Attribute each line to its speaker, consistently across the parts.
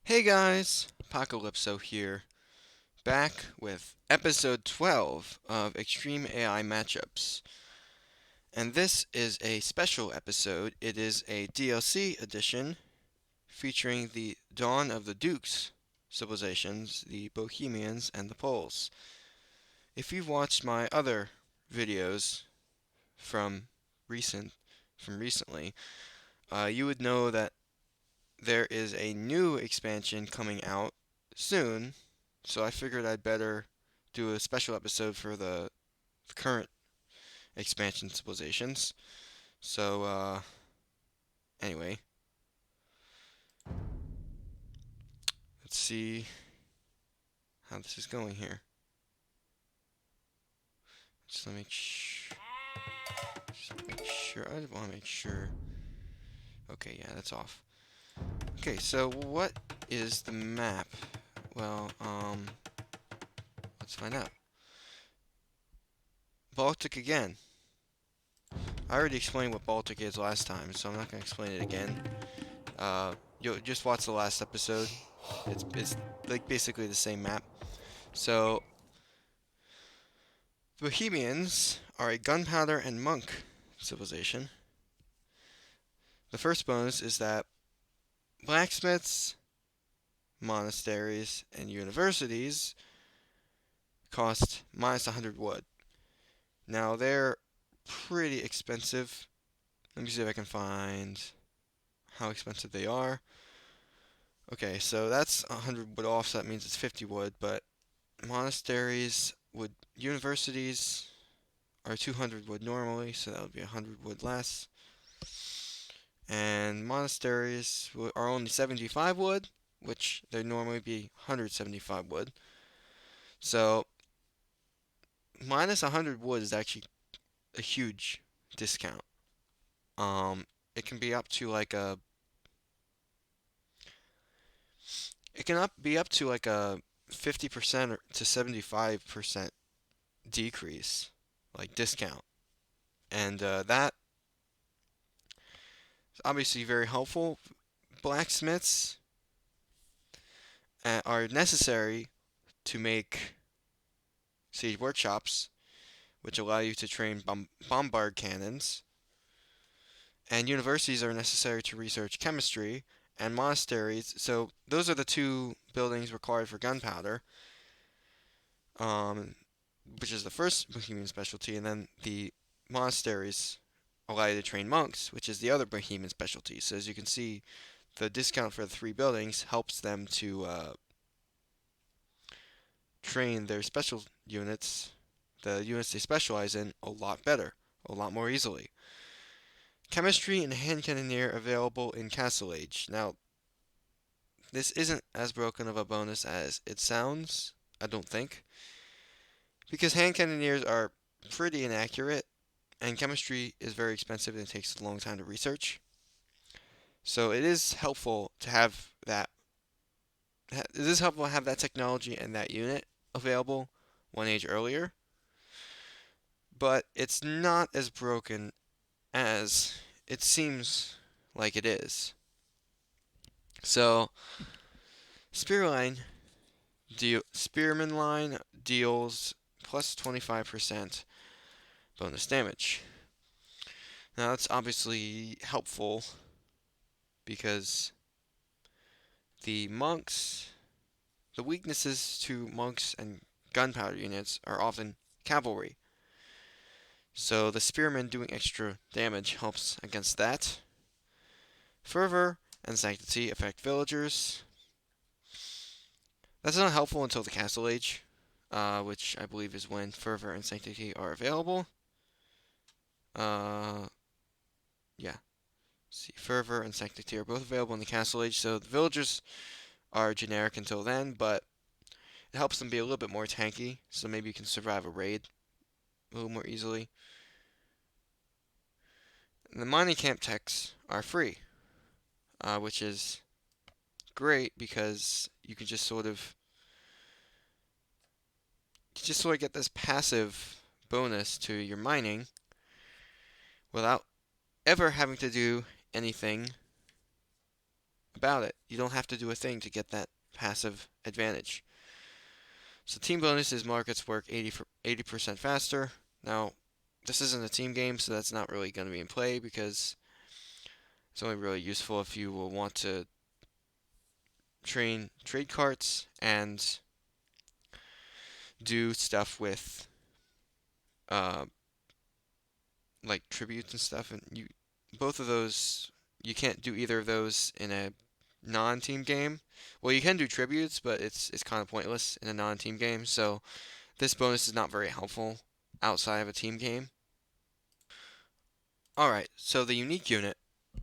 Speaker 1: Hey guys, Apocalypso here, back with episode 12 of Extreme AI Matchups. And this is a special episode. It is a DLC edition featuring the Dawn of the Dukes civilizations, the Bohemians and the Poles. If you've watched my other videos from recent from recently, you would know that there is a new expansion coming out soon, so I figured I'd better do a special episode for the current expansion civilizations. So, anyway, let's see how this is going here. Just let me make sure. I want to make sure. Okay, yeah, that's off. Okay, so what is the map? Well, let's find out. Baltic again. I already explained what Baltic is last time, so I'm not going to explain it again. You'll just watch the last episode. It's like basically the same map. So Bohemians are a gunpowder and monk civilization. The first bonus is that blacksmiths, monasteries, and universities cost minus 100 wood. Now they're pretty expensive. Let me see if I can find how expensive they are. Okay, so that's 100 wood off, so that means it's 50 wood, but monasteries would universities are 200 wood normally, so that would be 100 wood less. And monasteries are only 75 wood, which they'd normally be 175 wood. So minus 100 wood is actually a huge discount. Um, it can be up to like a be up to like a 50% to 75% decrease, like discount, and that is obviously very helpful. Blacksmiths are necessary to make siege workshops, which allow you to train bombard cannons, and universities are necessary to research chemistry, and monasteries. So those are the two buildings required for gunpowder, um, which is the first Bohemian specialty, and then the monasteries allow you to train monks, which is the other Bohemian specialty. So as you can see, the discount for the three buildings helps them to train their special units, the units they specialize in, a lot better, a lot more easily. Chemistry and hand cannoneer available in Castle Age. Now, this isn't as broken of a bonus as it sounds, I don't think, because hand cannoneers are pretty inaccurate, and chemistry is very expensive and it takes a long time to research. So it is helpful to have that. It is helpful to have that technology and that unit available one age earlier, but it's not as broken as it seems like it is. So Spearman line deals plus 25% bonus damage. Now that's obviously helpful because the monks, the weaknesses to monks and gunpowder units are often cavalry. So the spearman doing extra damage helps against that. Fervor and sanctity affect villagers. That's not helpful until the Castle Age, which I believe is when fervor and sanctity are available. Uh, yeah. See, fervor and sanctity are both available in the Castle Age, so the villagers are generic until then, but it helps them be a little bit more tanky, so maybe you can survive a raid a little more easily. And the mining camp techs are free, which is great because you can just sort of get this passive bonus to your mining without ever having to do anything about it. You don't have to do a thing to get that passive advantage. So team bonuses markets work 80% faster. Now, this isn't a team game, so that's not really going to be in play because it's only really useful if you will want to train trade carts and do stuff with uh, like tributes and stuff. And you both of those you can't do either of those in a non-team game. Well, you can do tributes, but it's kind of pointless in a non-team game. So this bonus is not very helpful outside of a team game. All right, so the unique unit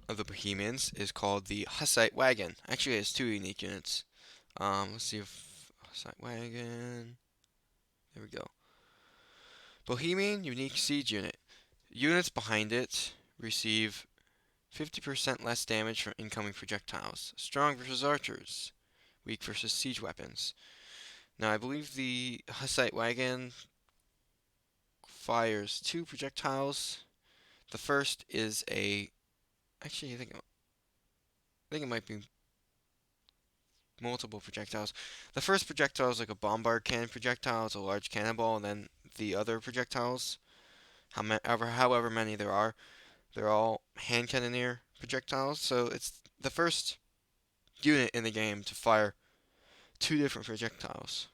Speaker 1: of the Bohemians is called the Hussite Wagon. Actually, it has two unique units. Let's see if Hussite Wagon. There we go. Bohemian Unique Siege Unit. Units behind it receive 50% less damage from incoming projectiles. Strong versus archers. Weak versus siege weapons. Now, I believe the Hussite Wagon fires two projectiles. The first is a. Actually, I think it might be multiple projectiles. The first projectile is like a bombard cannon projectile. It's a large cannonball, and then the other projectiles, however many there are, they're all hand cannoneer projectiles. So it's the first unit in the game to fire two different projectiles.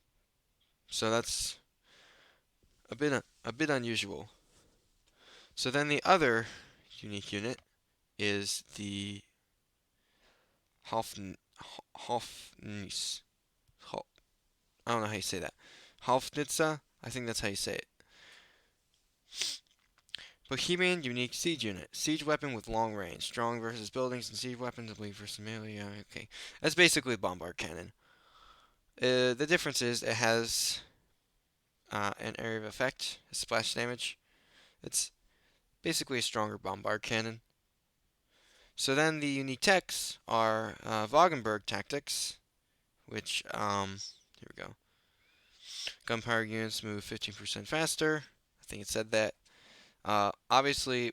Speaker 1: So that's a bit unusual. So then the other unique unit is the Hofn Hofnis. I don't know how you say that. Hofnitza? I think that's how you say it. Bohemian Unique Siege Unit. Siege weapon with long range. Strong versus buildings and siege weapons. Weak versus melee. Okay. That's basically bombard cannon. The difference is it has an area of effect, splash damage. It's basically a stronger bombard cannon. So then the unique techs are Wagenburg tactics, which, here we go. Gunpowder units move 15% faster. I think it said that. Obviously,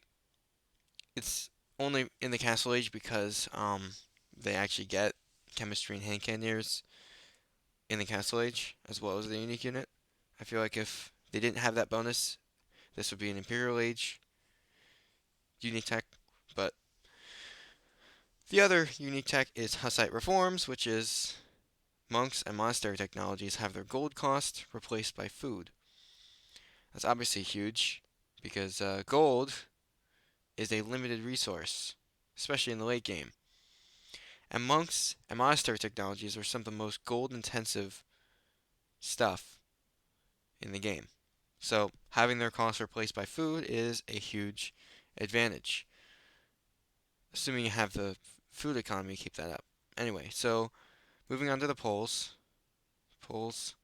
Speaker 1: it's only in the Castle Age because they actually get chemistry and hand cannoneers in the Castle Age as well as the unique unit. I feel like if they didn't have that bonus, this would be an Imperial Age unique tech. But the other unique tech is Hussite Reforms, which is monks and monastery technologies have their gold cost replaced by food. That's obviously huge because gold is a limited resource, especially in the late game. And monks and monastery technologies are some of the most gold intensive stuff in the game. So having their costs replaced by food is a huge advantage. Assuming you have the food economy to keep that up. Anyway, so moving on to the polls. Polls.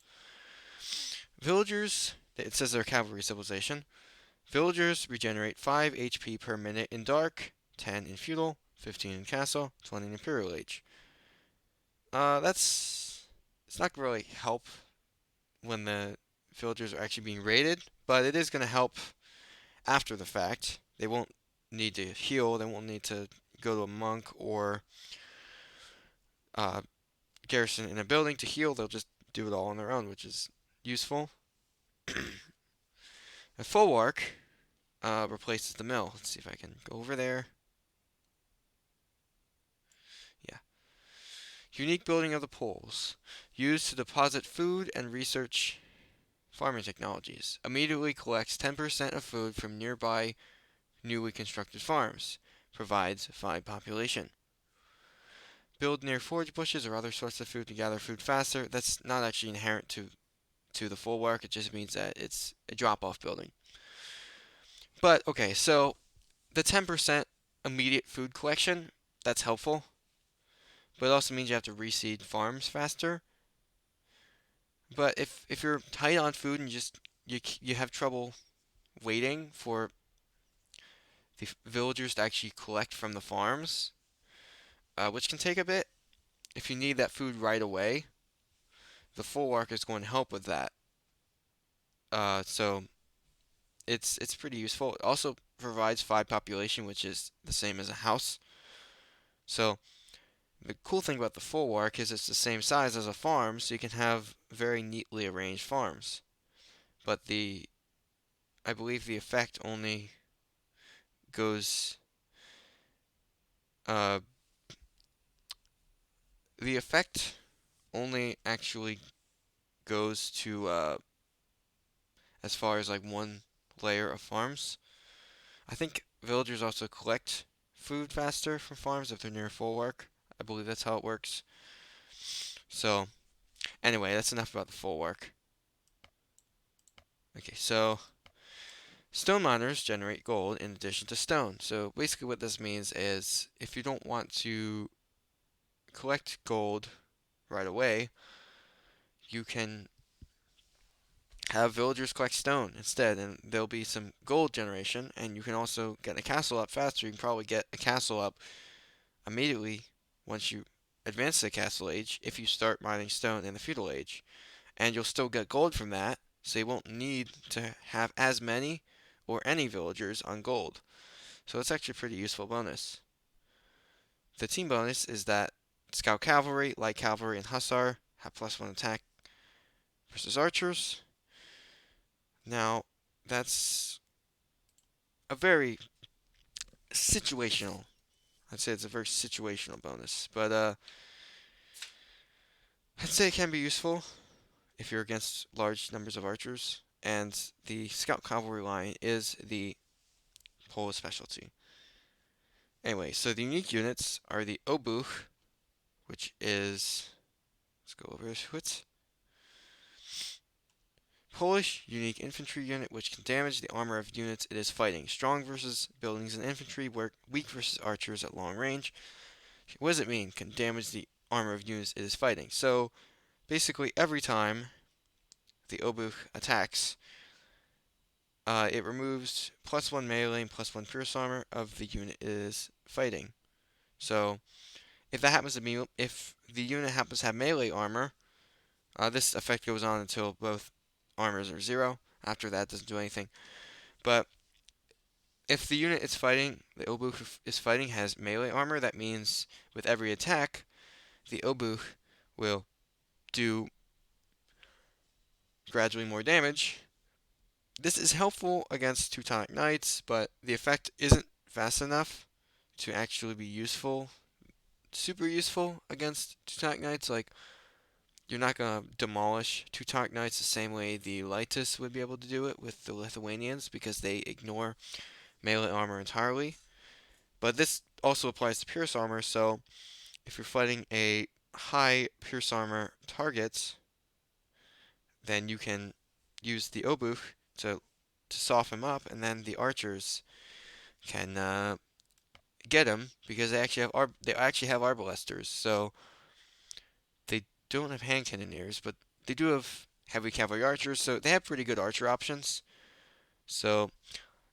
Speaker 1: Villagers, it says they're cavalry civilization. Villagers regenerate 5 HP per minute in dark, 10 in feudal, 15 in castle, 20 in imperial age. It's not gonna really help when the villagers are actually being raided, but it is gonna help after the fact. They won't need to heal. They won't need to go to a monk or uh, garrison in a building to heal. They'll just do it all on their own, which is useful. A Folwark replaces the mill. Let's see if I can go over there. Yeah. Unique building of the poles. Used to deposit food and research farming technologies. Immediately collects 10% of food from nearby newly constructed farms. Provides 5 population. Build near forage bushes or other sources of food to gather food faster. That's not actually inherent to the Folwark. It just means that it's a drop-off building. But okay, so the 10% immediate food collection, that's helpful. But it also means you have to reseed farms faster. But if you're tight on food and you have trouble waiting for the villagers to actually collect from the farms, which can take a bit, if you need that food right away, the Folwark is going to help with that. So it's pretty useful. It also provides 5 population, which is the same as a house. So The cool thing about the Folwark is it's the same size as a farm, so you can have very neatly arranged farms. But I believe the effect only goes, uh, the effect only actually goes to, as far as like one layer of farms. I think villagers also collect food faster from farms if they're near full work. I believe that's how it works. So, anyway, that's enough about the full work. Okay, so stone miners generate gold in addition to stone. So basically what this means is if you don't want to collect gold right away, you can have villagers collect stone instead, and there'll be some gold generation, and you can also get a castle up faster. You can probably get a castle up immediately once you advance the castle age if you start mining stone in the feudal age. And you'll still get gold from that, so you won't need to have as many or any villagers on gold. So it's actually a pretty useful bonus. The team bonus is that Scout Cavalry, Light Cavalry, and Hussar have +1 attack versus archers. Now, that's a very situational. I'd say it's a very situational bonus, but I'd say it can be useful if you're against large numbers of archers, and the Scout Cavalry line is the Polish specialty. Anyway, so the unique units are the Obuch, which is, let's go over it. Polish unique infantry unit which can damage the armor of units it is fighting. Strong versus buildings and infantry, weak versus archers at long range. What does it mean? Can damage the armor of units it is fighting. So basically every time the Obuch attacks, it removes +1 melee and +1 pierce armor of the unit it is fighting. So if that happens to be, if the unit happens to have melee armor, this effect goes on until both armors are 0. After that, it doesn't do anything. But if the unit it's fighting, the Obuch is fighting, has melee armor, that means with every attack, the Obuch will do gradually more damage. This is helpful against Teutonic Knights, but the effect isn't fast enough to actually be useful, super useful against Teutonic Knights. Like, you're not going to demolish Teutonic Knights the same way the Lightus would be able to do it with the Lithuanians because they ignore melee armor entirely. But this also applies to Pierce armor, so if you're fighting a high Pierce armor target, then you can use the Obuch to soften him up, and then the archers can get him because they actually have arbalesters. So they don't have hand cannoneers, but they do have heavy cavalry archers, so they have pretty good archer options. So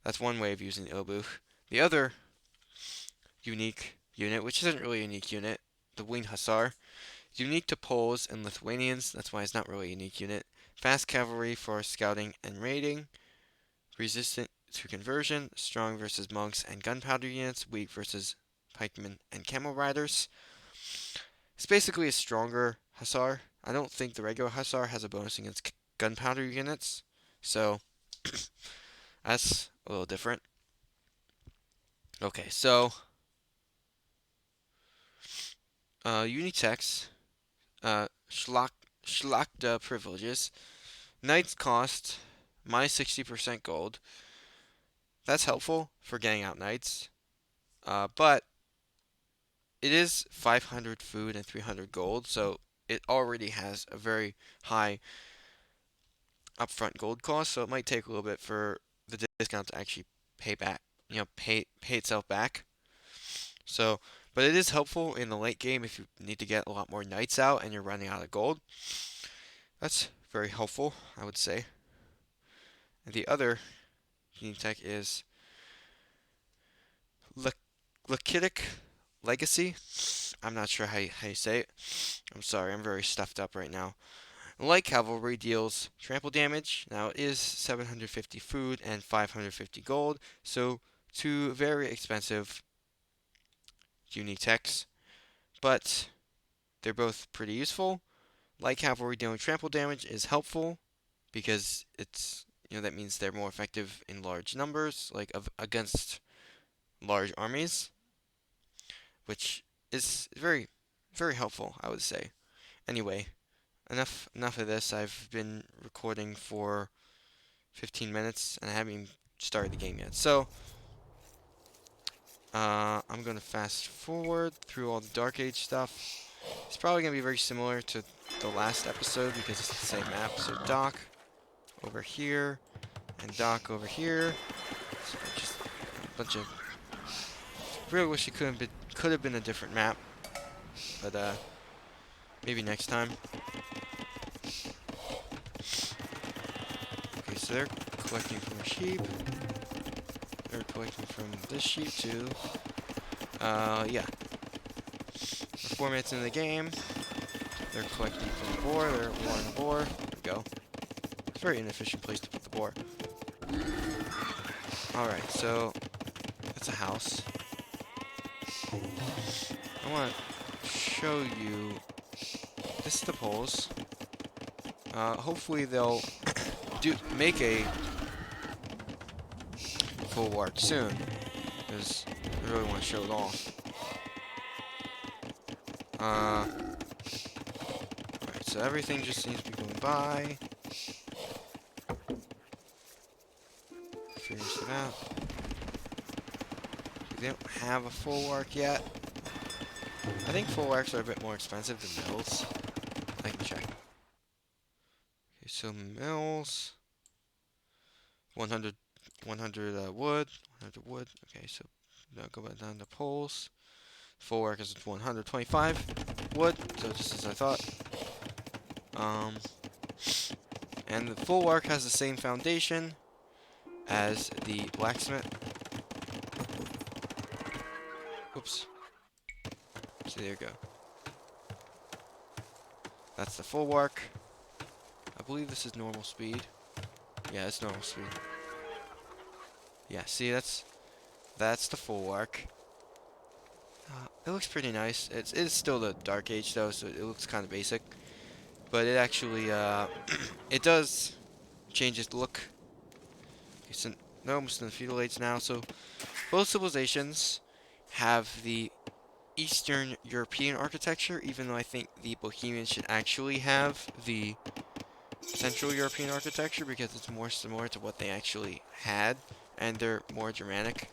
Speaker 1: that's one way of using the Obuch. The other unique unit, which isn't really a unique unit, the Winged Hussar, is unique to Poles and Lithuanians. That's why it's not really a unique unit. Fast cavalry for scouting and raiding. Resistant to conversion. Strong versus monks and gunpowder units. Weak versus pikemen and camel riders. It's basically a stronger Hussar. I don't think the regular Hussar has a bonus against gunpowder units, so that's a little different. Okay, so Unitex, Schlachta privileges. Knights cost -60% gold. That's helpful for getting out knights, but it is 500 food and 300 gold, so it already has a very high upfront gold cost, so it might take a little bit for the discount to actually pay back, pay itself back. So, but it is helpful in the late game if you need to get a lot more knights out and you're running out of gold. That's very helpful, I would say. And the other unique tech is Lakitic Legacy. I'm not sure how you say it. I'm sorry, I'm very stuffed up right now. Light Cavalry deals trample damage. Now it is 750 food and 550 gold, so two very expensive unique techs. but they're both pretty useful. Light cavalry dealing trample damage is helpful because it's that means they're more effective in large numbers, like against large armies, which is very, very helpful, I would say. Anyway, enough of this. I've been recording for 15 minutes and I haven't even started the game yet. So, I'm gonna fast forward through all the Dark Age stuff. It's probably gonna be very similar to the last episode because it's the same map. So Doc over here and Doc over here. So just a bunch of. Really wish it could have been a different map, but maybe next time. Okay, so they're collecting from a sheep. They're collecting from this sheep too. Yeah. 4 minutes into the game, they're collecting from the boar. They're warring the boar. There we go. It's a very inefficient place to put the boar. Alright, so that's a house. I want to show you. This is the poles. Hopefully they'll make a full warp soon, because I really want to show it off. Alright, so everything just seems to be going by. Finish it out. They don't have a full arc yet. I think full arcs are a bit more expensive than mills. I can check. Okay, so mills. 100 wood. 100 wood. Okay, so now go back down to poles. Full arc is 125 wood, so just as I thought. And the full arc has the same foundation as the blacksmith. Oops. So there you go. That's the full arc. I believe this is normal speed. Yeah, it's normal speed. Yeah, see, that's the full arc. It looks pretty nice. It's still the Dark Age though, so it looks kind of basic. But it actually it does change its look. Okay, so they're almost in the feudal age now. So both civilizations have the Eastern European architecture, even though I think the Bohemians should actually have the Central European architecture because it's more similar to what they actually had, and they're more Germanic.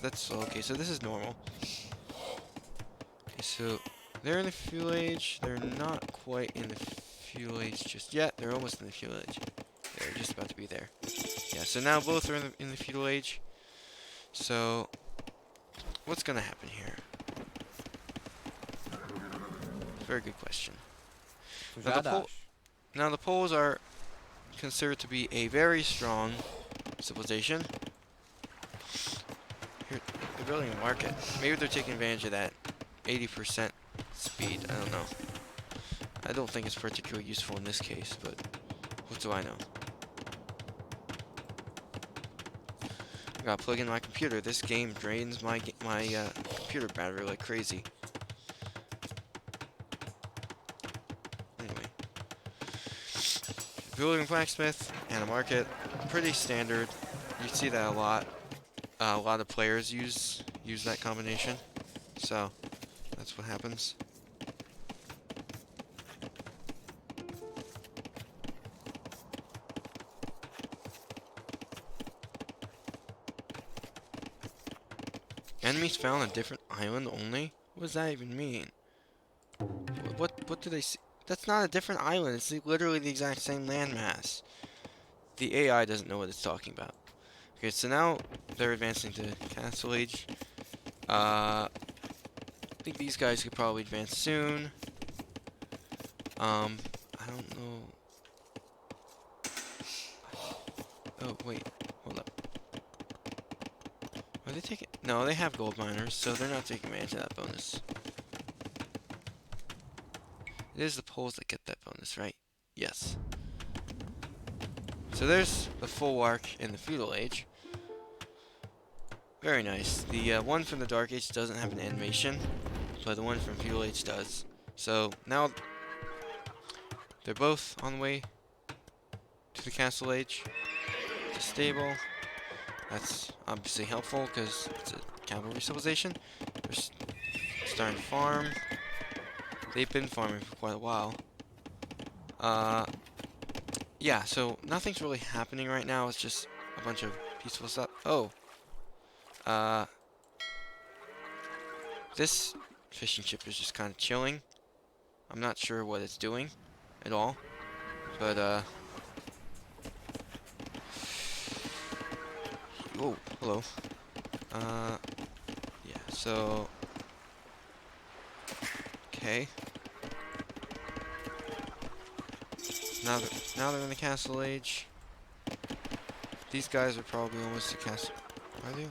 Speaker 1: That's okay. So this is normal. Okay, so they're in the feudal age. They're not quite in the feudal age just yet. They're almost in the feudal age. They're just about to be there. Yeah. So now both are in the feudal age. So what's gonna happen here? Very good question. Now the Poles are considered to be a very strong civilization. Here, they're building a market. Maybe they're taking advantage of that 80% speed. I don't know. I don't think it's particularly useful in this case, but what do I know? I gotta plug in my computer. This game drains my computer battery like crazy. Anyway, building a blacksmith and a market, pretty standard. You see that a lot. A lot of players use that combination, so that's what happens. Enemies found on a different island only? What does that even mean? What do they see? That's not a different island. It's literally the exact same landmass. The AI doesn't know what it's talking about. Okay, so now they're advancing to Castle Age. I think these guys could probably advance soon. I don't know. Oh, wait. Hold up. Are they taking... No, they have gold miners, so they're not taking advantage of that bonus. It is the Poles that get that bonus, right? Yes. So there's the full arc in the feudal age. Very nice. The one from the Dark Age doesn't have an animation, but the one from feudal age does. So now they're both on the way to the castle age. It's a stable. That's obviously helpful because it's a cavalry civilization. They're starting to farm. They've been farming for quite a while. Yeah, so nothing's really happening right now. It's just a bunch of peaceful stuff. Oh. This fishing ship is just kind of chilling. I'm not sure what it's doing at all. But, oh, hello. Yeah, so... Okay. Now they're in the castle age. These guys are probably almost to castle. Are they?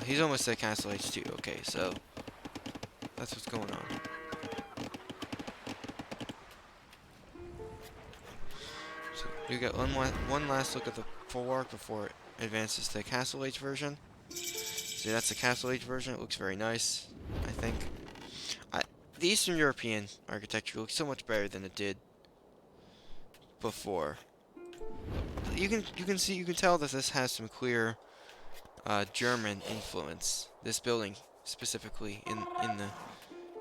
Speaker 1: He's almost at castle age too. Okay, so that's what's going on. So we got one last look at the full arc before it advances to the castle age version. See, that's the castle age version. It looks very nice, I think. The Eastern European architecture looks so much better than it did before. You can tell that this has some clear German influence. This building specifically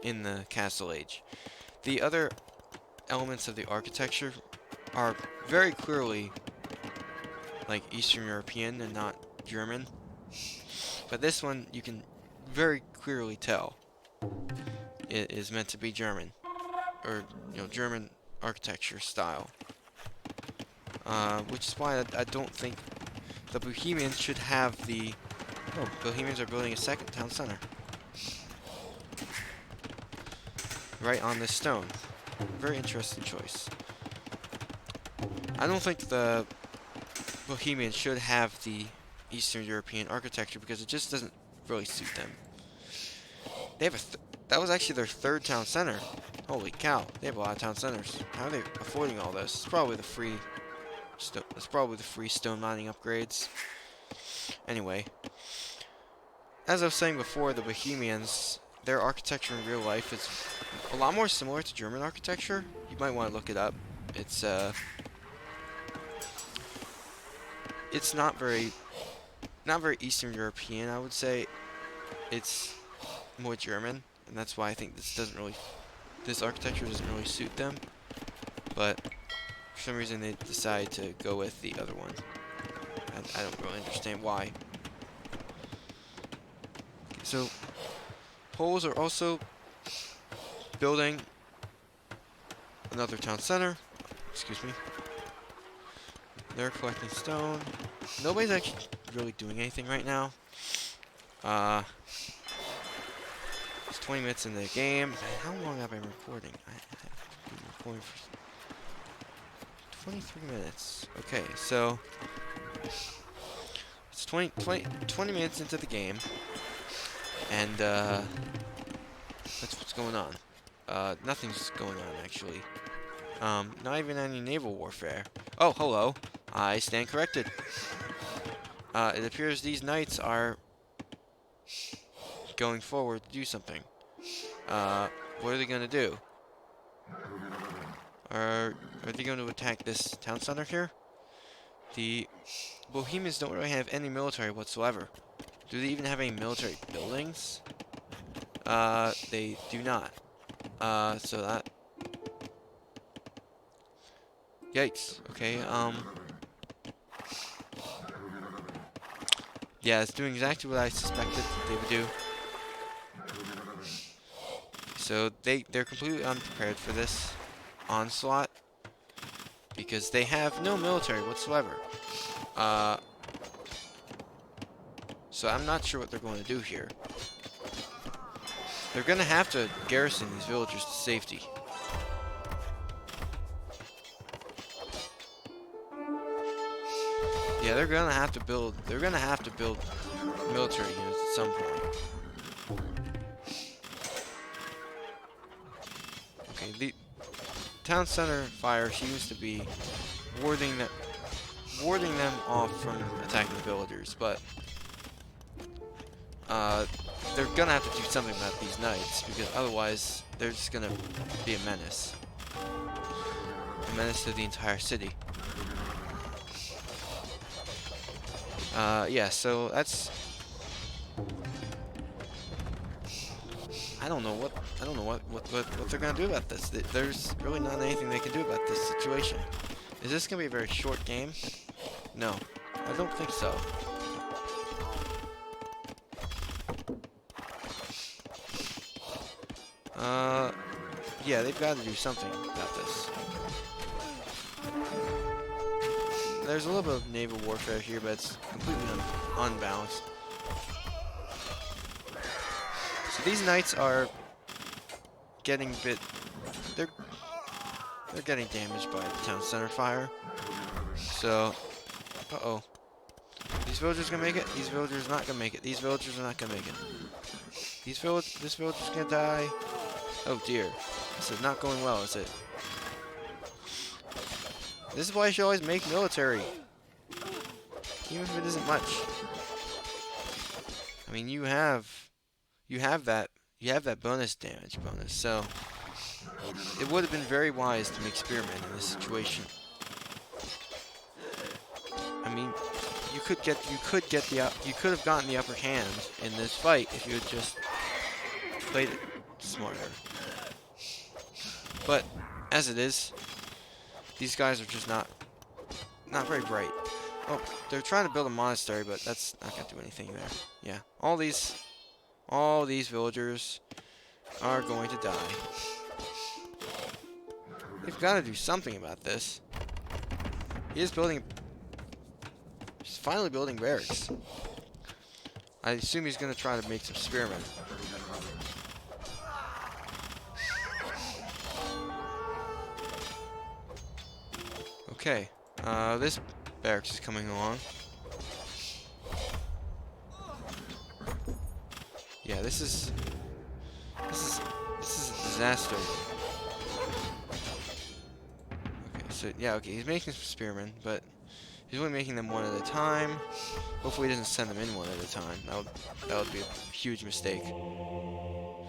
Speaker 1: in the castle age. The other elements of the architecture are very clearly like Eastern European and not German. But this one you can very clearly tell it is meant to be German, or German architecture style. Which is why I don't think the Bohemians should have the... Oh, Bohemians are building a second town center. Right on this stone. Very interesting choice. I don't think the Bohemians should have the Eastern European architecture because it just doesn't really suit them. They have that was actually their third town center. Holy cow, they have a lot of town centers. How are they affording all this? It's probably the free... That's probably the free stone mining upgrades. Anyway, as I was saying before, the Bohemians, their architecture in real life is a lot more similar to German architecture. You might want to look it up. It's not very Eastern European, I would say. It's more German, and that's why I think this architecture doesn't really suit them. But for some reason they decide to go with the other one. I don't really understand why. So, Poles are also building another town center. Excuse me. They're collecting stone. Nobody's actually really doing anything right now. It's 20 minutes in the game. How long have I been recording? I've been recording for 23 minutes. Okay, so it's 20 minutes into the game, and that's what's going on. Nothing's going on actually. Not even any naval warfare. Oh, hello. I stand corrected. It appears these knights are going forward to do something. What are they gonna do? Are they going to attack this town center here? The Bohemians don't really have any military whatsoever. Do they even have any military buildings? They do not. So that... Yikes. Okay, yeah, it's doing exactly what I suspected they would do. So they're completely unprepared for this onslaught because they have no military whatsoever. So I'm not sure what they're going to do here. They're going to have to garrison these villagers to safety. Yeah, they're going to have to build military units at some point. Okay, town center fire seems to be warding them off from attacking the villagers, but they're gonna have to do something about these knights, because otherwise they're just gonna be a menace. A menace to the entire city. Yeah, so that's... I don't know what they're gonna do about this. There's really not anything they can do about this situation. Is this gonna be a very short game? No, I don't think so. Yeah, they've got to do something about this. There's a little bit of naval warfare here, but it's completely unbalanced. So these knights are getting a bit... They're getting damaged by the town center fire. So... Uh-oh. These villagers gonna make it? These villagers not gonna make it. These villagers are not gonna make it. This villager's gonna die. Oh dear. This is not going well, is it? This is why you should always make military. Even if it isn't much. I mean, you have that bonus damage bonus, so it would have been very wise to make spearmen in this situation. I mean, you could have gotten the upper hand in this fight if you had just played it smarter. But as it is, these guys are just not very bright. Oh, they're trying to build a monastery, but that's not gonna do anything there. Yeah, all these villagers are going to die. They've got to do something about this. He's finally building barracks. I assume he's gonna try to make some spearmen. Okay, this barracks is coming along. Yeah, this is a disaster. Okay, so yeah, okay, he's making some spearmen, but he's only making them one at a time. Hopefully he doesn't send them in one at a time. That would be a huge mistake. Oh,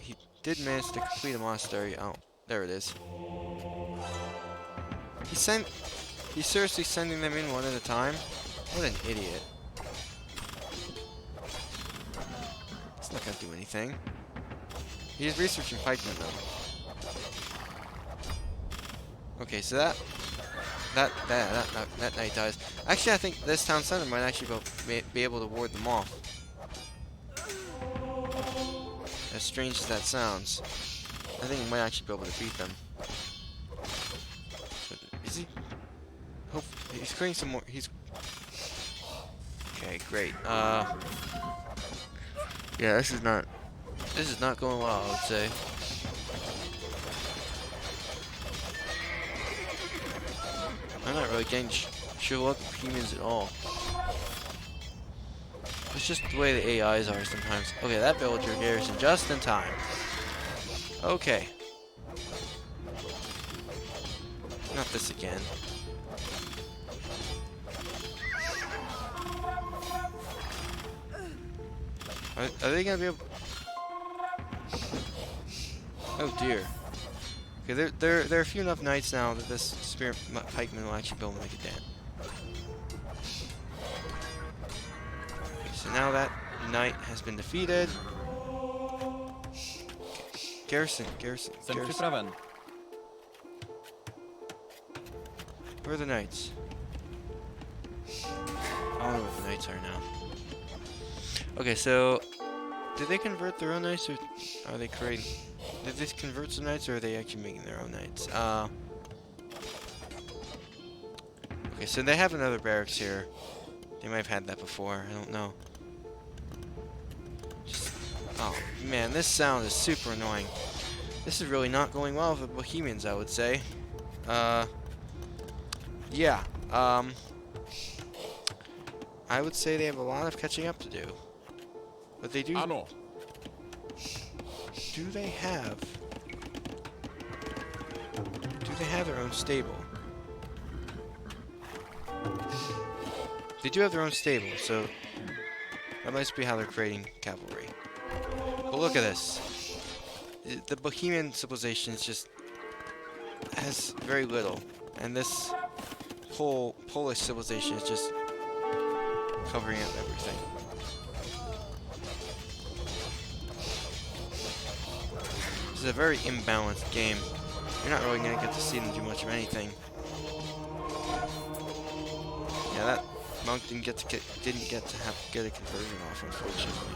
Speaker 1: he did manage to complete a monastery. Oh, there it is. He's seriously sending them in one at a time? What an idiot. It's not gonna do anything. He's researching pikemen though. Okay, so that knight dies. Actually, I think this town center might actually be able to ward them off. As strange as that sounds, I think he might actually be able to beat them. Is he? Hope he's creating some more. Okay, great. Yeah, this is not going well, I would say. I'm not really getting sure what Bohemians at all. It's just the way the AIs are sometimes. Okay, that villager garrison just in time. Okay. Not this again. Are they gonna be able... Oh dear. Okay, there are a few enough knights now that this spear pikeman will actually be able to make a dent. Okay, so now that knight has been defeated. Okay. Garrison. Where are the knights? I don't know where the knights are now. Okay, so did they convert their own knights, or are they creating? Did they convert some knights, or are they actually making their own knights? Okay, so they have another barracks here. They might have had that before. I don't know. Oh man, this sound is super annoying. This is really not going well for the Bohemians, I would say. Yeah. I would say they have a lot of catching up to do. But they do... Do they have... they have their own stable? They do have their own stable, so that must be how they're creating cavalry. But look at this. The Bohemian civilization is just has very little, and this Polish civilization is just covering up everything. This is a very imbalanced game. You're not really going to get to see them do much of anything. Yeah, that monk didn't get to get a conversion off, unfortunately.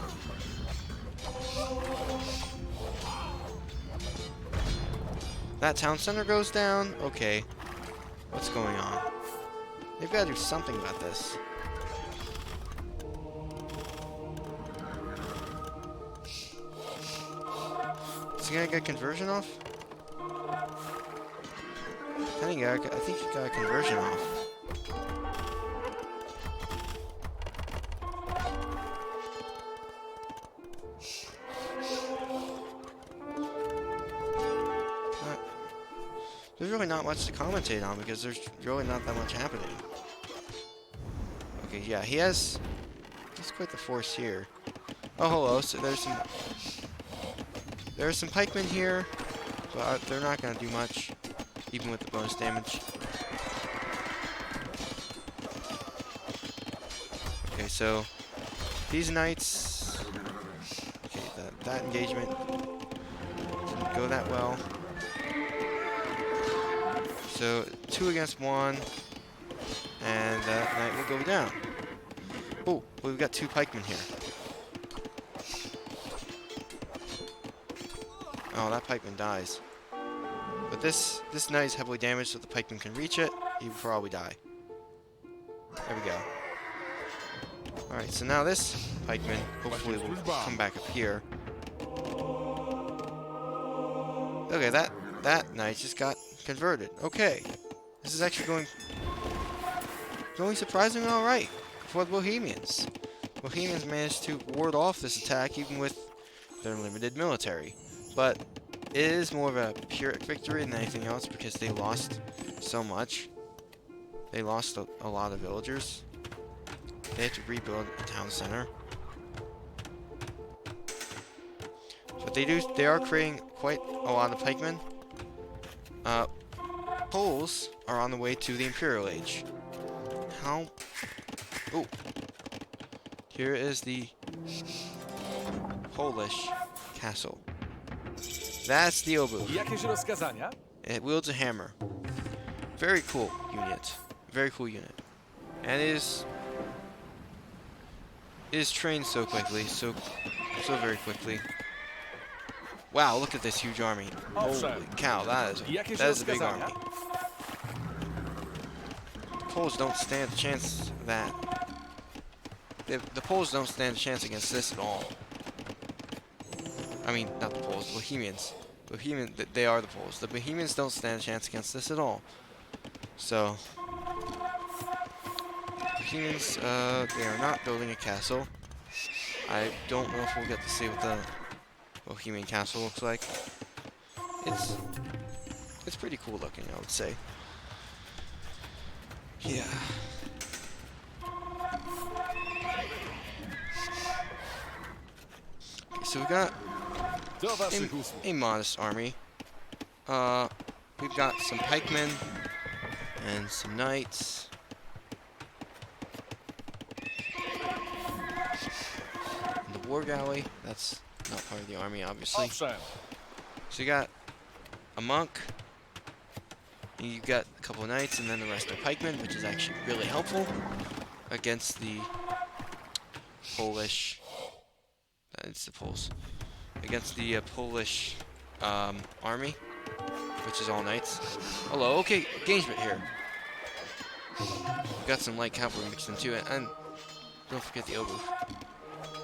Speaker 1: That town center goes down? Okay. What's going on? They've got to do something about this. Is he gonna get conversion off? I think he got a conversion off. There's really not much to commentate on because there's really not that much happening. Okay, yeah, he's quite the force here. Oh, hello. So there's some pikemen here, but they're not gonna do much, even with the bonus damage. Okay, so these knights. Okay, that engagement didn't go that well. So 2 against 1, and that knight will go down. Oh, well, we've got 2 pikemen here. Oh, that pikeman dies. But this knight is heavily damaged, so the pikeman can reach it. He will probably die. There we go. Alright, so now this pikeman hopefully will come back up here. Okay, that knight just got converted. Okay. This is actually going surprisingly alright for the Bohemians. Bohemians managed to ward off this attack even with their limited military. But it is more of a Pyrrhic victory than anything else because they lost so much. They lost a lot of villagers. They had to rebuild a town center. But they are creating quite a lot of pikemen. Poles are on the way to the Imperial Age. How? Oh. Here is the Polish castle. That's the oboe. It wields a hammer. Very cool unit. Very cool unit. And it is trained so quickly, so very quickly. Wow, look at this huge army. Holy cow, that is a big army. The Poles don't stand a chance of that. The Poles don't stand a chance against this at all. I mean, not the Poles, Bohemians. They are the Poles. The Bohemians don't stand a chance against this at all. So, Bohemians, they are not building a castle. I don't know if we'll get to see what the Bohemian castle looks like. It's pretty cool looking, I would say. Yeah. Okay, so we got a modest army. We've got some pikemen and some knights. And the war galley, that's not part of the army, obviously. So you got a monk, and you got a couple of knights, and then the rest are pikemen, which is actually really helpful against the Polish. It's the Poles. Against the Polish army, which is all knights. Hello, okay, engagement here. We've got some light cavalry mixed into it, and don't forget the oboe.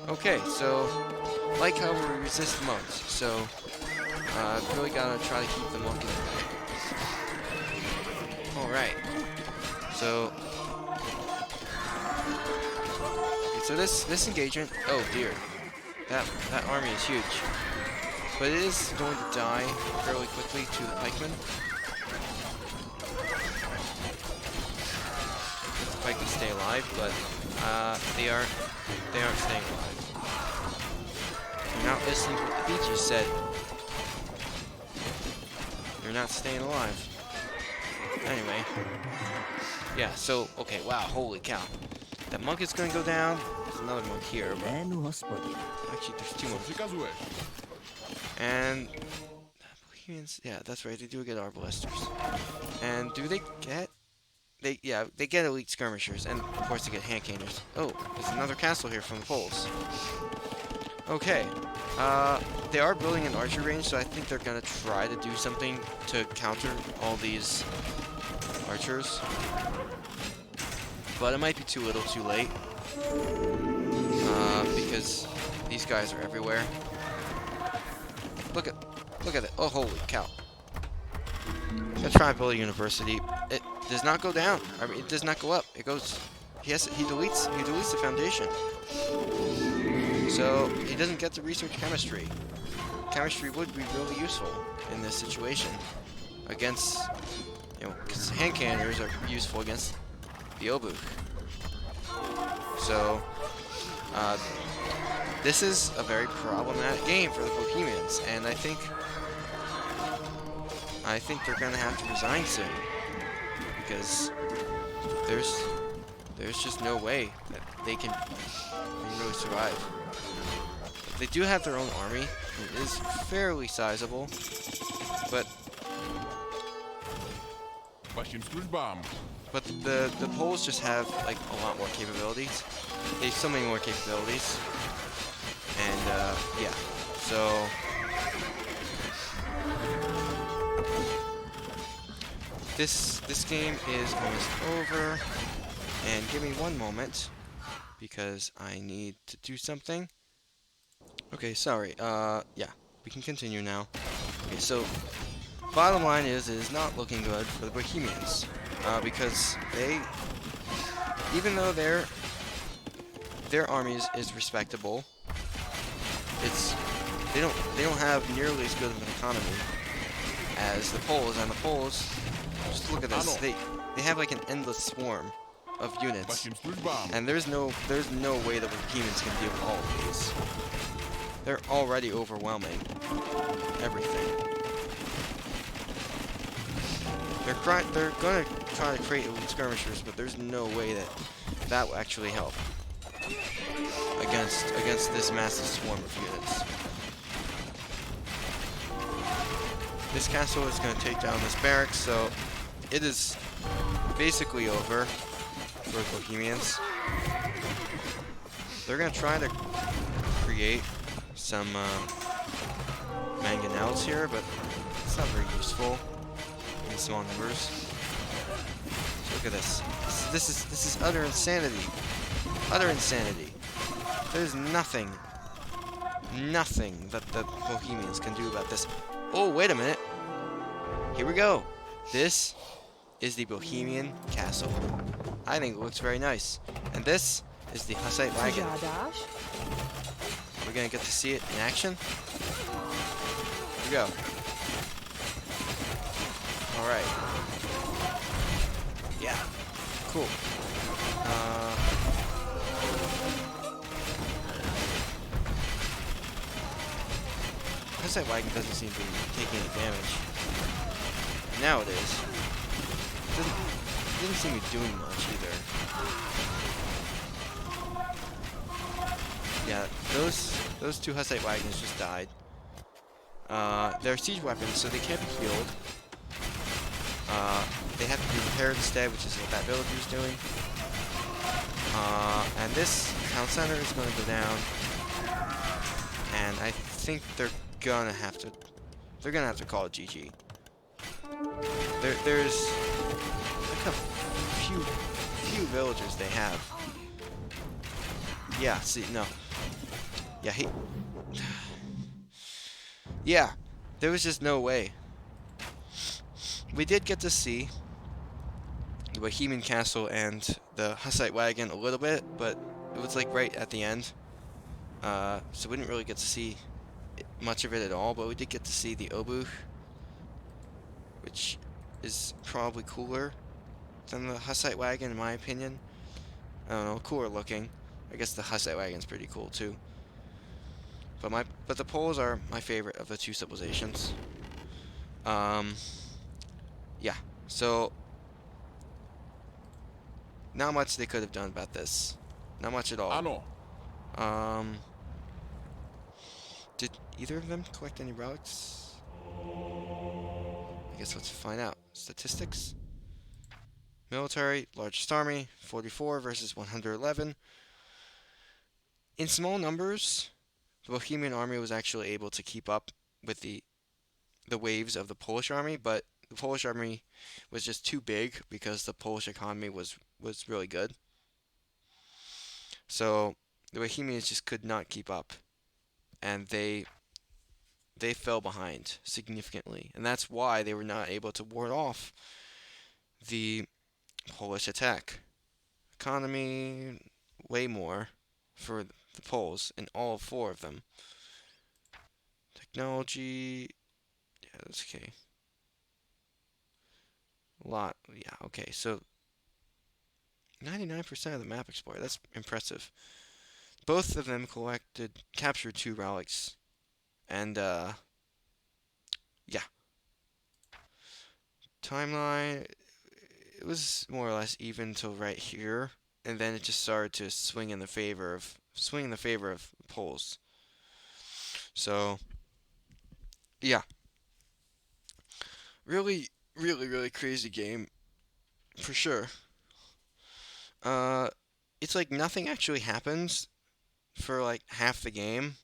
Speaker 1: Okay, so light cavalry resist the monks, so really gotta try to keep the monk in the back. Alright, so this engagement, oh dear, that army is huge, but it is going to die fairly quickly to the pikemen. Vikings stay alive, but they aren't staying alive. You're not listening to what the beaches said. You're not staying alive. Anyway. Yeah, so, okay, wow, holy cow. That monk is gonna go down. There's another monk here, but actually there's two monks. And Bohemians, yeah, that's right, they do get arbalesters. And do they get they get elite skirmishers, and of course they get hand cannons. Oh, there's another castle here from the Poles. Okay. They are building an archer range, so I think they're gonna try to do something to counter all these archers. But it might be too little, too late. Because these guys are everywhere. Look at it. Oh, holy cow. I'm gonna try and build a university. It does not go down. I mean, it does not go up. It goes. He deletes the foundation. So he doesn't get to research chemistry. Chemistry would be really useful in this situation against, because hand cannons are useful against the Obuch. So this is a very problematic game for the Bohemians, and I think they're gonna have to resign soon because there's just no way that they can really survive. They do have their own army. It is fairly sizable, but the Poles just have like a lot more capabilities. They have so many more capabilities, and yeah. So this game is almost over. And give me one moment because I need to do something. Okay, sorry. Yeah, we can continue now. Okay, so bottom line is it is not looking good for the Bohemians because even though their army is respectable, they don't have nearly as good of an economy as the Poles, and the Poles, just look at this, they have like an endless swarm of units, and there's no way that the Bohemians can deal with all of these. They're already overwhelming everything. They're gonna try to create elite skirmishers, but there's no way that will actually help against this massive swarm of units. This castle is gonna take down this barracks, so it is basically over for the Bohemians. They're gonna try to create some mangonels here, but it's not very useful in small numbers. So look at this. This is utter insanity. Utter insanity. There's nothing that the Bohemians can do about this. Oh, wait a minute. Here we go. This is the Bohemian castle. I think it looks very nice. And this is the Hussite wagon. We're gonna get to see it in action. Here we go. Alright. Yeah. Cool. Hussite wagon doesn't seem to be taking any damage. Now it is. It didn't seem to be doing much either. Yeah, those two Hussite wagons just died. They're siege weapons, so they can't be healed. They have to be repaired instead, which is what that villager is doing. And this town center is going to go down. And I think they're gonna have to call it GG. There's like a few villagers they have. Yeah, see, no. Yeah, yeah, there was just no way. We did get to see the Bohemian castle and the Hussite wagon a little bit, but it was like right at the end. So we didn't really get to see much of it at all, but we did get to see the Obuch, which is probably cooler than the Hussite wagon in my opinion. I don't know, cooler looking. I guess the Hussite wagon's pretty cool too. But the Poles are my favorite of the two civilizations. Um, yeah. So not much they could have done about this. Not much at all.
Speaker 2: Ano.
Speaker 1: Um, did either of them collect any relics? I guess let's find out. Statistics. Military, largest army, 44 versus 111. In small numbers, the Bohemian army was actually able to keep up with the waves of the Polish army, but the Polish army was just too big because the Polish economy was really good. So the Bohemians just could not keep up, and they fell behind significantly, and that's why they were not able to ward off the Polish attack. Economy way more for the Poles in all four of them. Technology, yeah, that's okay. A lot, yeah, okay. So 99% of the map explored. That's impressive. Both of them captured two relics, and yeah. Timeline, it was more or less even till right here, and then it just started to swing in the favor of Poles. So yeah, really, really, really crazy game for sure. Uh, it's like nothing actually happens for like half the game,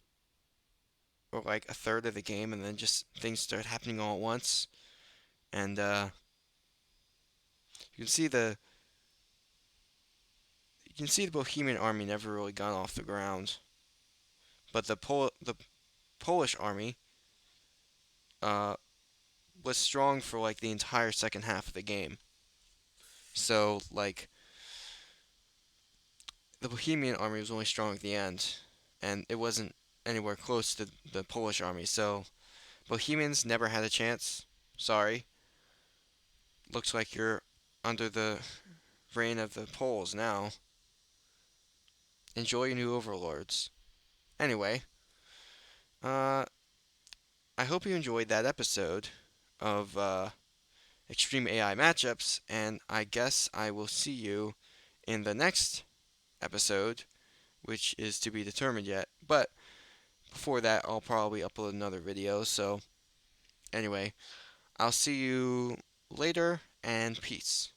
Speaker 1: or like a third of the game, and then just things start happening all at once. And you can see the you can see the Bohemian army never really got off the ground, but the Polish army uh, was strong for like the entire second half of the game. So like the Bohemian army was only strong at the end, and it wasn't anywhere close to the Polish army. So Bohemians never had a chance. Sorry. Looks like you're under the reign of the Poles now. Enjoy your new overlords. Anyway, uh, I hope you enjoyed that episode of Extreme AI Matchups, and I guess I will see you in the next episode, which is to be determined yet. But before that, I'll probably upload another video. So, anyway, I'll see you later, and peace.